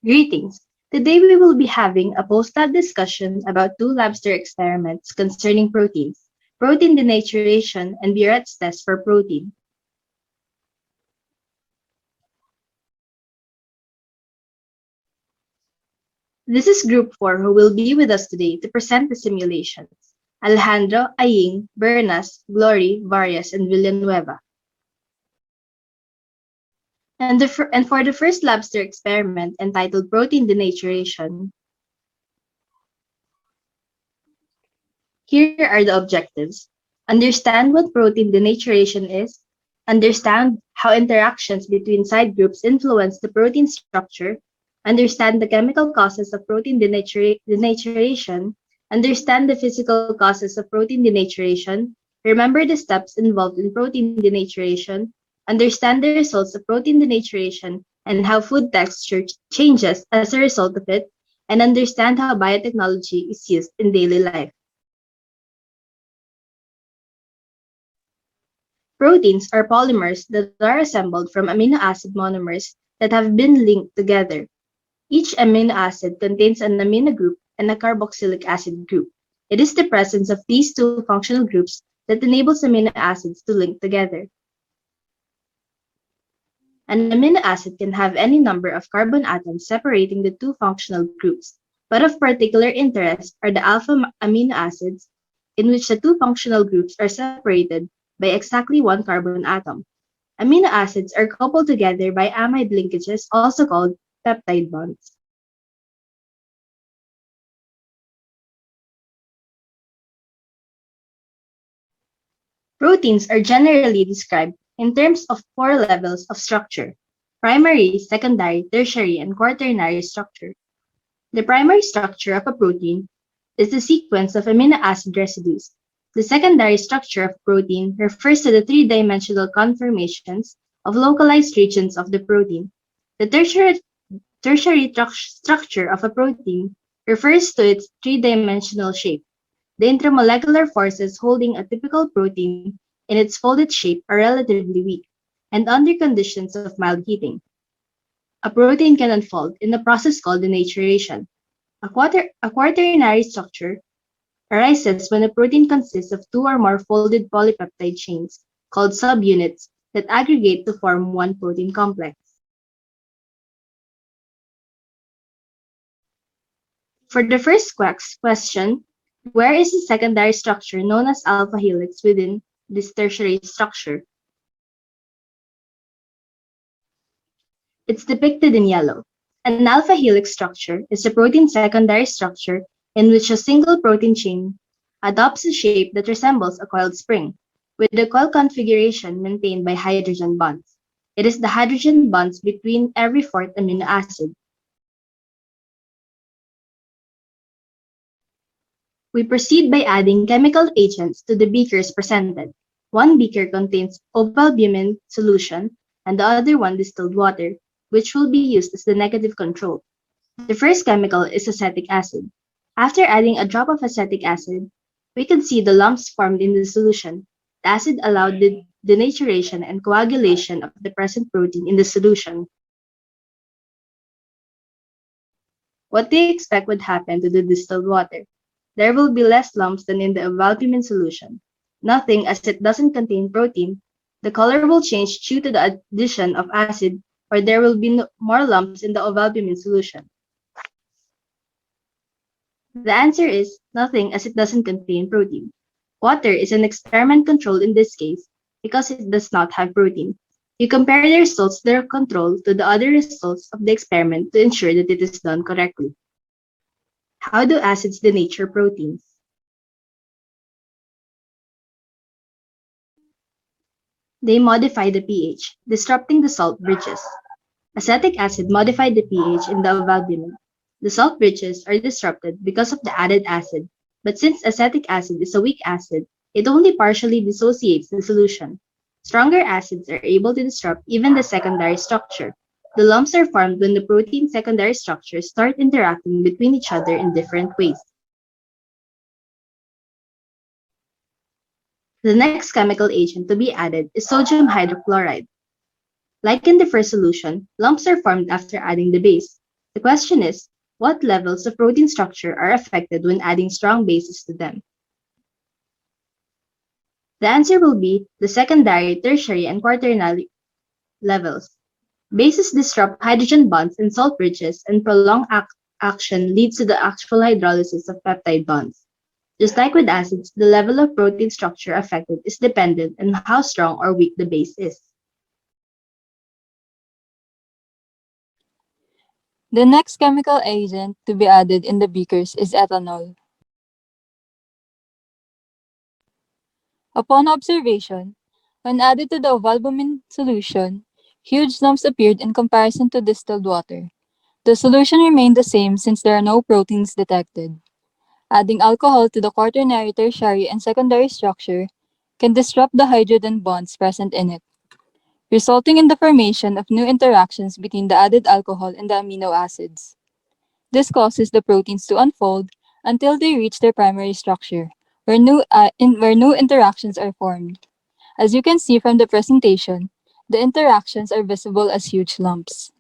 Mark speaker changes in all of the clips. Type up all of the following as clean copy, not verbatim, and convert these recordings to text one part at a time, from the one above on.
Speaker 1: Greetings! Today we will be having a post-lab discussion about two labster experiments concerning proteins, protein denaturation and Biret's test for protein. This is Group 4 who will be with us today to present the simulations. Alejandro, Aying, Bernas, Glory, Varias, and Villanueva. And for the first labster experiment entitled Protein Denaturation, here are the objectives. Understand what protein denaturation is, understand how interactions between side groups influence the protein structure, understand the chemical causes of protein denaturation, understand the physical causes of protein denaturation, remember the steps involved in protein denaturation, understand the results of protein denaturation and how food texture changes as a result of it, and understand how biotechnology is used in daily life. Proteins are polymers that are assembled from amino acid monomers that have been linked together. Each amino acid contains an amino group and a carboxylic acid group. It is the presence of these two functional groups that enables amino acids to link together. An amino acid can have any number of carbon atoms separating the two functional groups, but of particular interest are the alpha amino acids, in which the two functional groups are separated by exactly one carbon atom. Amino acids are coupled together by amide linkages, also called peptide bonds. Proteins are generally described in terms of four levels of structure: primary, secondary, tertiary, and quaternary structure. The primary structure of a protein is the sequence of amino acid residues. The secondary structure of protein refers to the three-dimensional conformations of localized regions of the protein. The tertiary structure of a protein refers to its three-dimensional shape. The intramolecular forces holding a typical protein in its folded shape are relatively weak, and under conditions of mild heating, a protein can unfold in a process called denaturation. A quaternary structure arises when a protein consists of two or more folded polypeptide chains, called subunits, that aggregate to form one protein complex. For the first question, where is the secondary structure known as alpha helix within this tertiary structure? It's depicted in yellow. An alpha helix structure is a protein secondary structure in which a single protein chain adopts a shape that resembles a coiled spring, with the coil configuration maintained by hydrogen bonds. It is the hydrogen bonds between every fourth amino acid. We proceed by adding chemical agents to the beakers presented. One beaker contains ovalbumin solution and the other one distilled water, which will be used as the negative control. The first chemical is acetic acid. After adding a drop of acetic acid, we can see the lumps formed in the solution. The acid allowed the denaturation and coagulation of the present protein in the solution. What do you expect would happen to the distilled water? There will be less lumps than in the ovalbumin solution. Nothing, as it doesn't contain protein. The color will change due to the addition of acid, or there will be more lumps in the ovalbumin solution. The answer is nothing, as it doesn't contain protein. Water is an experiment control in this case because it does not have protein. You compare the results of the control to the other results of the experiment to ensure that it is done correctly. How do acids denature proteins? They modify the pH, disrupting the salt bridges. Acetic acid modified the pH in the ovalbumin. The salt bridges are disrupted because of the added acid, but since acetic acid is a weak acid, it only partially dissociates the solution. Stronger acids are able to disrupt even the secondary structure. The lumps are formed when the protein secondary structures start interacting between each other in different ways. The next chemical agent to be added is sodium hydrochloride. Like in the first solution, lumps are formed after adding the base. The question is, what levels of protein structure are affected when adding strong bases to them? The answer will be the secondary, tertiary, and quaternary levels. Bases disrupt hydrogen bonds in salt bridges, and prolonged action leads to the actual hydrolysis of peptide bonds. Just like with acids, the level of protein structure affected is dependent on how strong or weak the base is.
Speaker 2: The next chemical agent to be added in the beakers is ethanol. Upon observation, when added to the ovalbumin solution, huge lumps appeared in comparison to distilled water. The solution remained the same since there are no proteins detected. Adding alcohol to the quaternary, tertiary, and secondary structure can disrupt the hydrogen bonds present in it, resulting in the formation of new interactions between the added alcohol and the amino acids. This causes the proteins to unfold until they reach their primary structure, where new interactions are formed. As you can see from the presentation, the interactions are visible as huge lumps.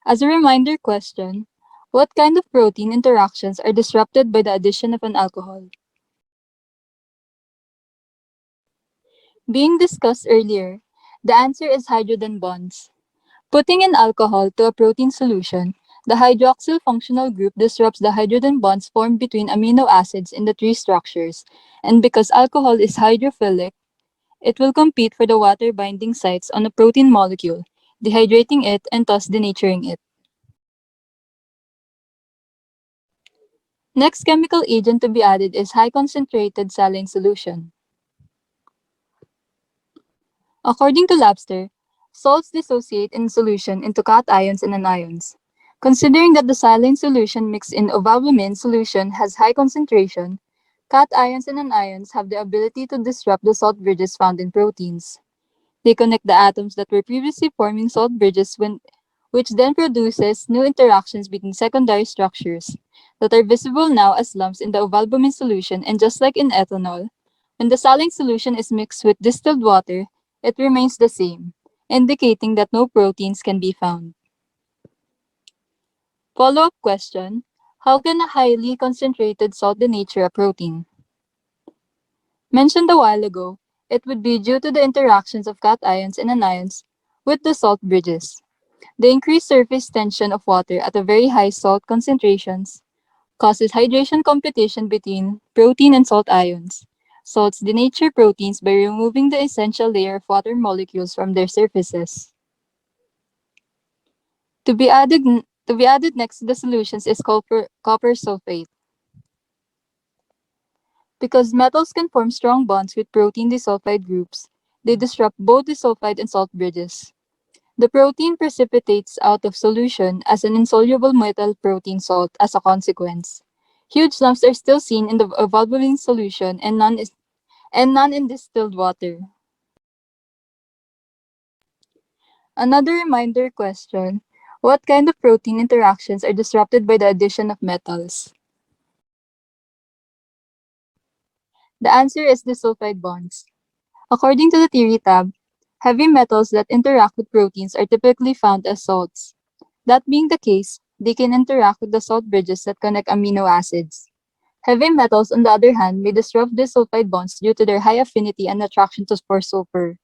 Speaker 2: As a reminder question, what kind of protein interactions are disrupted by the addition of an alcohol? Being discussed earlier, the answer is hydrogen bonds. Putting in alcohol to a protein solution, the hydroxyl functional group disrupts the hydrogen bonds formed between amino acids in the tree structures, and because alcohol is hydrophilic, it will compete for the water binding sites on a protein molecule, dehydrating it and thus denaturing it. Next chemical agent to be added is high concentrated saline solution. According to Labster, salts dissociate in solution into cations and anions. Considering that the saline solution mixed in ovalbumin solution has high concentration, cations and anions have the ability to disrupt the salt bridges found in proteins. They connect the atoms that were previously forming salt bridges which then produces new interactions between secondary structures that are visible now as lumps in the ovalbumin solution, and just like in ethanol, when the saline solution is mixed with distilled water, it remains the same, indicating that no proteins can be found. Follow-up question: how can a highly concentrated salt denature a protein? Mentioned a while ago, it would be due to the interactions of cations and anions with the salt bridges. The increased surface tension of water at a very high salt concentrations causes hydration competition between protein and salt ions. Salts denature proteins by removing the essential layer of water molecules from their surfaces. To be added, to be added next to the solutions is copper sulfate. Because metals can form strong bonds with protein disulfide groups, they disrupt both disulfide and salt bridges. The protein precipitates out of solution as an insoluble metal protein salt as a consequence. Huge lumps are still seen in the evolving solution and none in distilled water. Another reminder question: what kind of protein interactions are disrupted by the addition of metals? The answer is disulfide bonds. According to the theory tab, heavy metals that interact with proteins are typically found as salts. That being the case, they can interact with the salt bridges that connect amino acids. Heavy metals, on the other hand, may disrupt disulfide bonds due to their high affinity and attraction to for sulfur.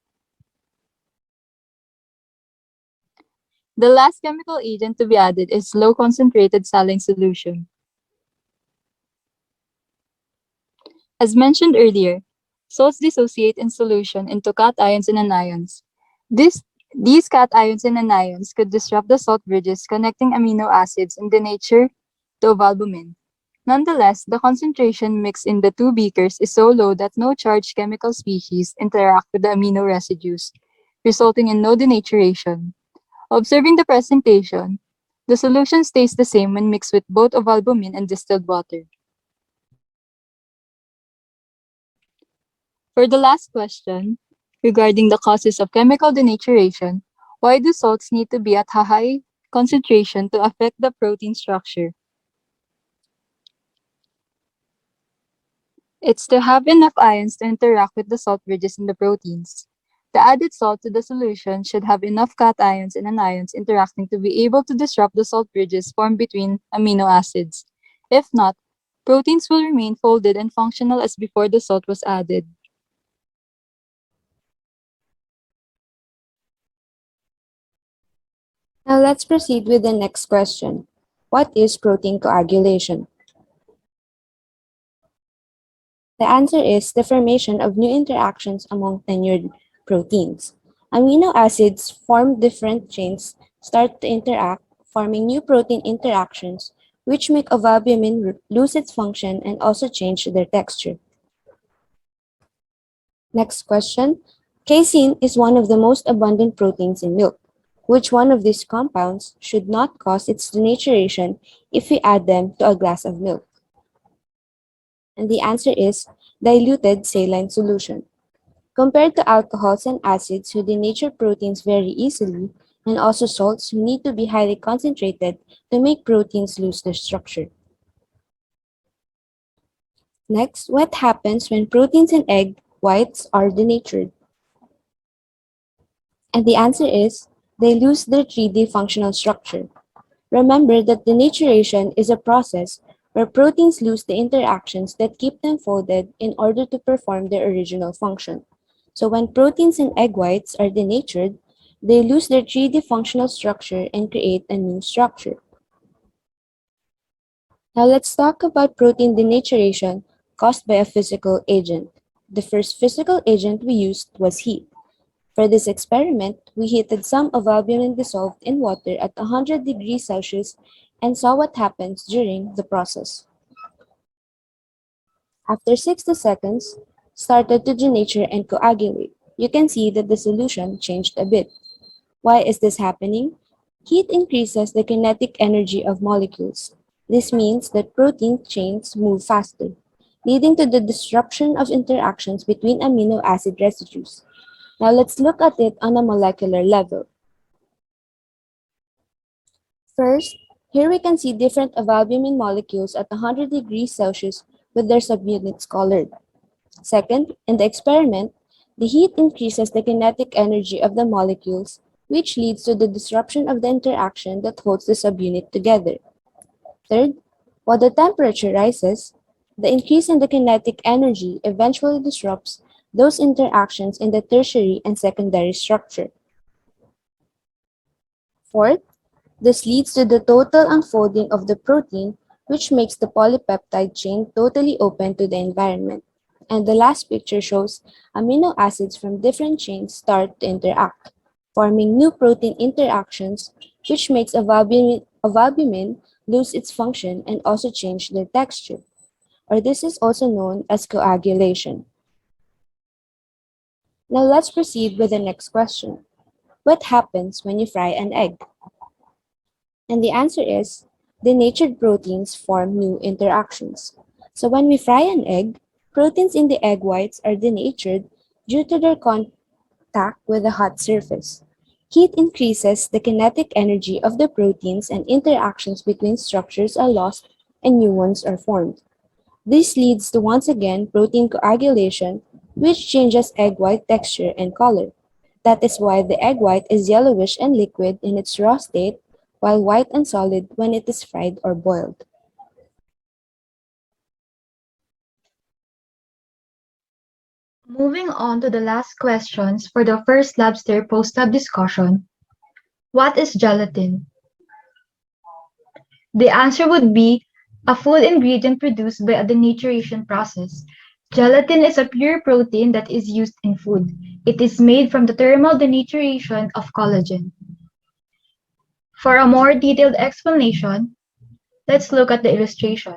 Speaker 2: The last chemical agent to be added is low concentrated saline solution. As mentioned earlier, salts dissociate in solution into cations and anions. This, these cations and anions could disrupt the salt bridges connecting amino acids and denature the ovalbumin. Nonetheless, the concentration mixed in the two beakers is so low that no charged chemical species interact with the amino residues, resulting in no denaturation. Observing the presentation, the solution stays the same when mixed with both ovalbumin and distilled water. For the last question, regarding the causes of chemical denaturation, why do salts need to be at a high concentration to affect the protein structure? It's to have enough ions to interact with the salt bridges in the proteins. The added salt to the solution should have enough cations and anions interacting to be able to disrupt the salt bridges formed between amino acids. If not, proteins will remain folded and functional as before the salt was added.
Speaker 3: Now let's proceed with the next question. What is protein coagulation? The answer is the formation of new interactions among tenured proteins. Amino acids form different chains, start to interact, forming new protein interactions, which make ovalbumin lose its function and also change their texture. Next question. Casein is one of the most abundant proteins in milk. Which one of these compounds should not cause its denaturation if we add them to a glass of milk? And the answer is diluted saline solution. Compared to alcohols and acids who denature proteins very easily, and also salts who need to be highly concentrated to make proteins lose their structure. Next, what happens when proteins in egg whites are denatured? And the answer is they lose their 3D functional structure. Remember that denaturation is a process where proteins lose the interactions that keep them folded in order to perform their original function. So when proteins in egg whites are denatured, they lose their 3D functional structure and create a new structure. Now let's talk about protein denaturation caused by a physical agent. The first physical agent we used was heat. For this experiment, we heated some of albumin dissolved in water at 100 degrees Celsius and saw what happens during the process. After 60 seconds, started to denature and coagulate. You can see that the solution changed a bit. Why is this happening? Heat increases the kinetic energy of molecules. This means that protein chains move faster, leading to the disruption of interactions between amino acid residues. Now let's look at it on a molecular level. First, here we can see different ovalbumin molecules at 100 degrees Celsius with their subunits colored. Second, in the experiment, the heat increases the kinetic energy of the molecules, which leads to the disruption of the interaction that holds the subunit together. Third, while the temperature rises, the increase in the kinetic energy eventually disrupts those interactions in the tertiary and secondary structure. Fourth, this leads to the total unfolding of the protein, which makes the polypeptide chain totally open to the environment. And the last picture shows amino acids from different chains start to interact, forming new protein interactions, which makes ovalbumin lose its function and also change their texture, or this is also known as coagulation. Now let's proceed with the next question. What happens when you fry an egg? And the answer is, denatured proteins form new interactions. So when we fry an egg, proteins in the egg whites are denatured due to their contact with a hot surface. Heat increases the kinetic energy of the proteins and interactions between structures are lost and new ones are formed. This leads to once again protein coagulation, which changes egg white texture and color. That is why the egg white is yellowish and liquid in its raw state, while white and solid when it is fried or boiled.
Speaker 4: Moving on to the last questions for the first lobster post-lab discussion. What is gelatin? The answer would be a food ingredient produced by a denaturation process. Gelatin is a pure protein that is used in food. It is made from the thermal denaturation of collagen. For a more detailed explanation, let's look at the illustration.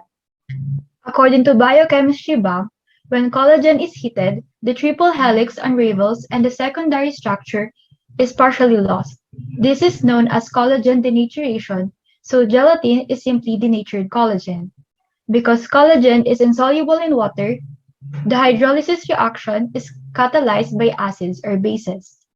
Speaker 4: According to Biochemistry Bob, when collagen is heated, the triple helix unravels and the secondary structure is partially lost. This is known as collagen denaturation, so gelatin is simply denatured collagen. Because collagen is insoluble in water, the hydrolysis reaction is catalyzed by acids or bases.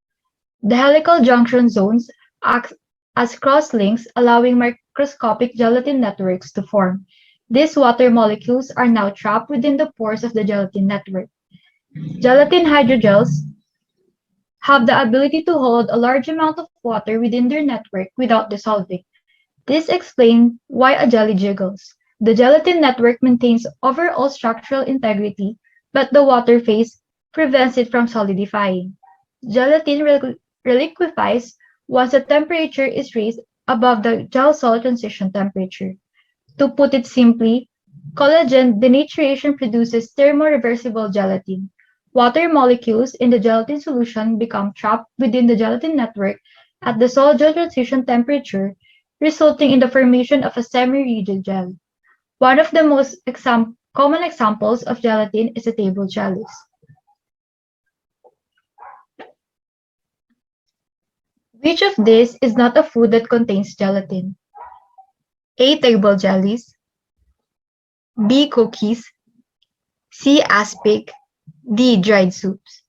Speaker 4: The helical junction zones act as crosslinks, allowing microscopic gelatin networks to form. These water molecules are now trapped within the pores of the gelatin network. Gelatin hydrogels have the ability to hold a large amount of water within their network without dissolving. This explains why a jelly jiggles. The gelatin network maintains overall structural integrity, but the water phase prevents it from solidifying. Gelatin reliquefies once the temperature is raised above the gel-solid transition temperature. To put it simply, collagen denaturation produces thermoreversible gelatin. Water molecules in the gelatin solution become trapped within the gelatin network at the solid gel transition temperature, resulting in the formation of a semi-rigid gel. One of the most common examples of gelatin is the table jellies. Which of these is not a food that contains gelatin? A. Table jellies. B. Cookies. C. Aspic. D. Dried soups.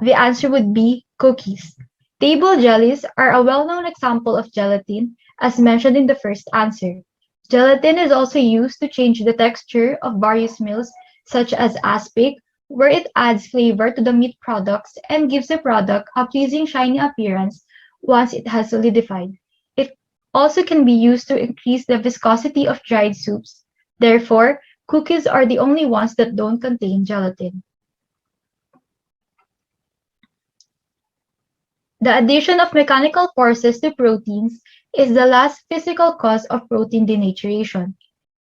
Speaker 4: The answer would be cookies. Table jellies are a well-known example of gelatin, as mentioned in the first answer. Gelatin is also used to change the texture of various meals, such as aspic, where it adds flavor to the meat products and gives the product a pleasing shiny appearance once it has solidified. It also can be used to increase the viscosity of dried soups. Therefore, cookies are the only ones that don't contain gelatin. The addition of mechanical forces to proteins is the last physical cause of protein denaturation.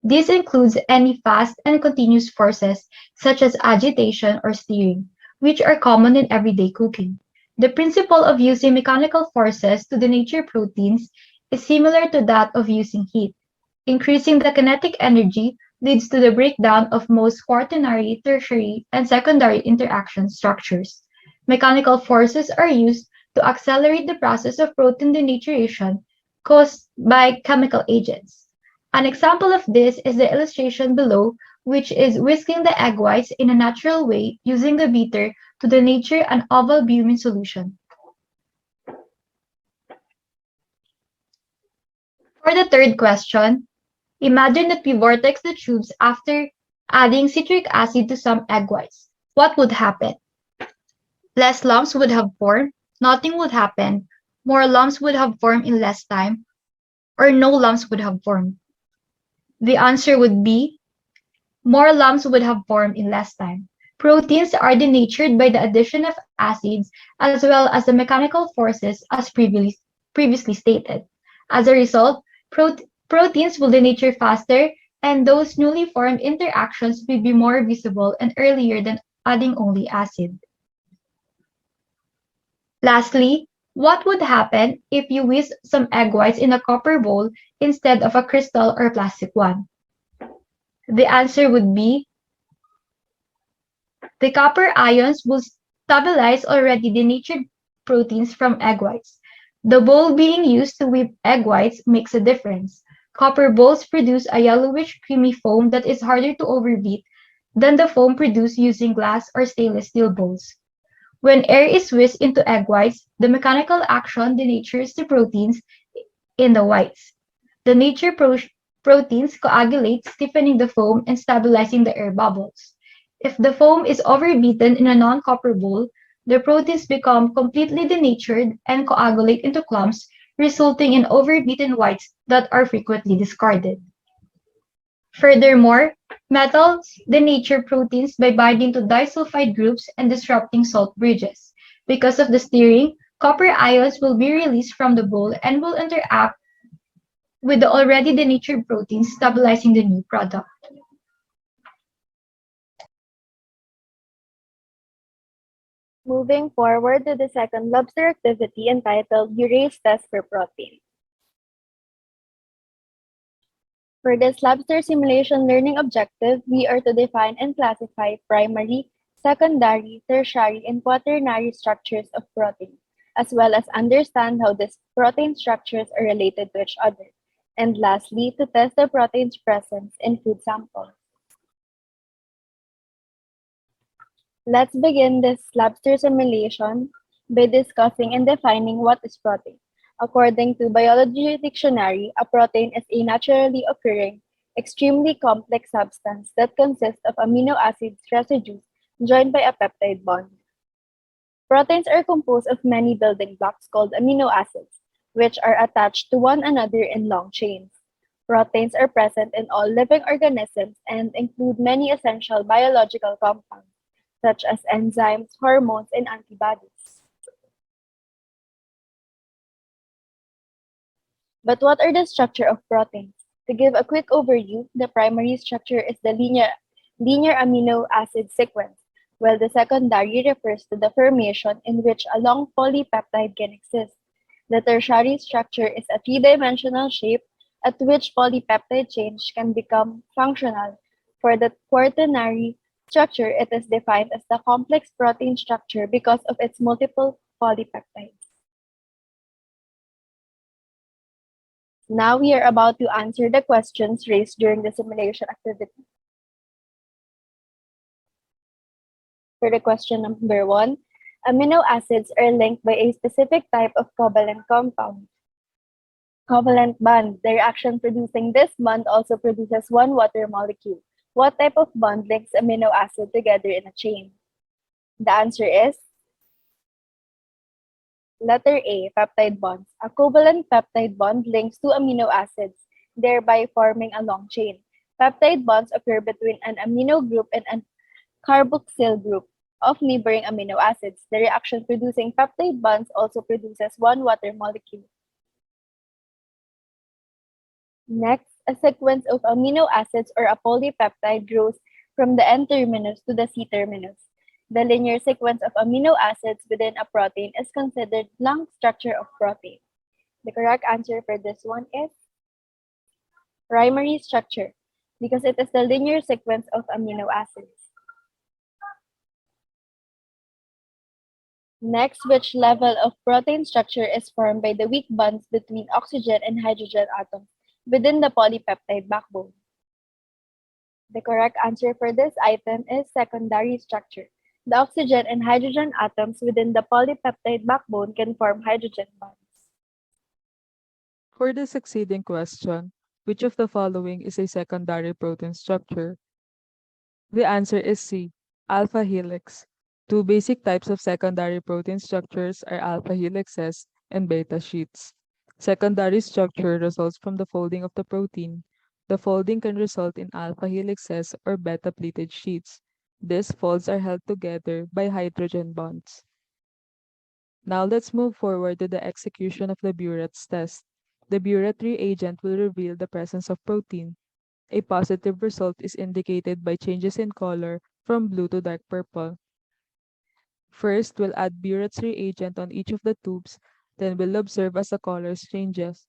Speaker 4: This includes any fast and continuous forces such as agitation or stirring, which are common in everyday cooking. The principle of using mechanical forces to denature proteins is similar to that of using heat. Increasing the kinetic energy leads to the breakdown of most quaternary, tertiary, and secondary interaction structures. Mechanical forces are used to accelerate the process of protein denaturation caused by chemical agents. An example of this is the illustration below, which is whisking the egg whites in a natural way using the beater to denature an ovalbumin solution. For the third question, imagine that we vortex the tubes after adding citric acid to some egg whites. What would happen? Less lumps would have formed, nothing would happen, more lumps would have formed in less time, or no lumps would have formed. The answer would be more lumps would have formed in less time. Proteins are denatured by the addition of acids as well as the mechanical forces as previously stated. As a result, proteins will denature faster, and those newly formed interactions will be more visible and earlier than adding only acid. Lastly, what would happen if you whisk some egg whites in a copper bowl instead of a crystal or plastic one? The answer would be the copper ions will stabilize already denatured proteins from egg whites. The bowl being used to whip egg whites makes a difference. Copper bowls produce a yellowish creamy foam that is harder to overbeat than the foam produced using glass or stainless steel bowls. When air is whisked into egg whites, the mechanical action denatures the proteins in the whites. The nature proteins coagulate, stiffening the foam and stabilizing the air bubbles. If the foam is overbeaten in a non-copper bowl, the proteins become completely denatured and coagulate into clumps, resulting in overbeaten whites that are frequently discarded. Furthermore, metals denature proteins by binding to disulfide groups and disrupting salt bridges. Because of the stirring, copper ions will be released from the bowl and will interact with the already denatured proteins, stabilizing the new product.
Speaker 3: Moving forward to the second lobster activity entitled Urease Test for Protein. For this lobster simulation learning objective, we are to define and classify primary, secondary, tertiary, and quaternary structures of protein, as well as understand how these protein structures are related to each other. And lastly, to test the protein's presence in food samples. Let's begin this lobster simulation by discussing and defining what is protein. According to Biology Dictionary, a protein is a naturally occurring, extremely complex substance that consists of amino acid residues joined by a peptide bond. Proteins are composed of many building blocks called amino acids, which are attached to one another in long chains. Proteins are present in all living organisms and include many essential biological compounds, such as enzymes, hormones, and antibodies. But what are the structure of proteins? To give a quick overview, the primary structure is the linear amino acid sequence, while the secondary refers to the formation in which a long polypeptide can exist. The tertiary structure is a three-dimensional shape at which polypeptide chains can become functional. For the quaternary structure, it is defined as the complex protein structure because of its multiple polypeptides. Now we are about to answer the questions raised during the simulation activity. For the question number 1, amino acids are linked by a specific type of covalent compound. Covalent bond. The reaction producing this bond also produces one water molecule. What type of bond links amino acid together in a chain? The answer is letter A, peptide bonds. A covalent peptide bond links two amino acids, thereby forming a long chain. Peptide bonds occur between an amino group and a carboxyl group of neighboring amino acids. The reaction producing peptide bonds also produces one water molecule. Next, a sequence of amino acids or a polypeptide grows from the N-terminus to the C-terminus. The linear sequence of amino acids within a protein is considered long structure of protein. The correct answer for this one is primary structure, because it is the linear sequence of amino acids. Next, which level of protein structure is formed by the weak bonds between oxygen and hydrogen atoms within the polypeptide backbone? The correct answer for this item is secondary structure. The oxygen and hydrogen atoms within the polypeptide backbone can form hydrogen bonds.
Speaker 5: For the succeeding question, which of the following is a secondary protein structure? The answer is C, alpha helix. Two basic types of secondary protein structures are alpha helixes and beta sheets. Secondary structure results from the folding of the protein. The folding can result in alpha helixes or beta pleated sheets. These folds are held together by hydrogen bonds. Now let's move forward to the execution of the Buret's test. The Buret reagent will reveal the presence of protein. A positive result is indicated by changes in color from blue to dark purple. First, we'll add Buret's reagent on each of the tubes, then we'll observe as the colors changes.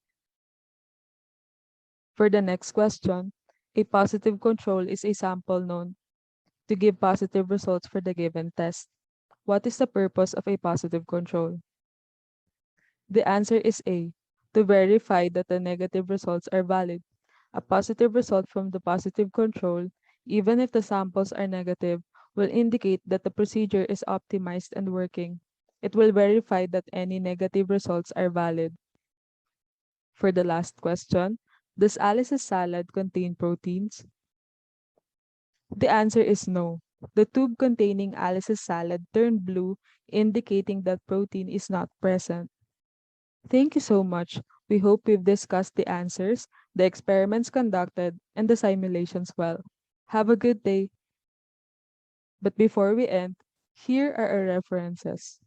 Speaker 5: For the next question, a positive control is a sample known to give positive results for the given test. What is the purpose of a positive control? The answer is A, to verify that the negative results are valid. A positive result from the positive control, even if the samples are negative, will indicate that the procedure is optimized and working. It will verify that any negative results are valid. For the last question, does Alice's salad contain proteins? The answer is no. The tube containing Alice's salad turned blue, indicating that protein is not present. Thank you so much. We hope we've discussed the answers, the experiments conducted, and the simulations well. Have a good day. But before we end, here are our references.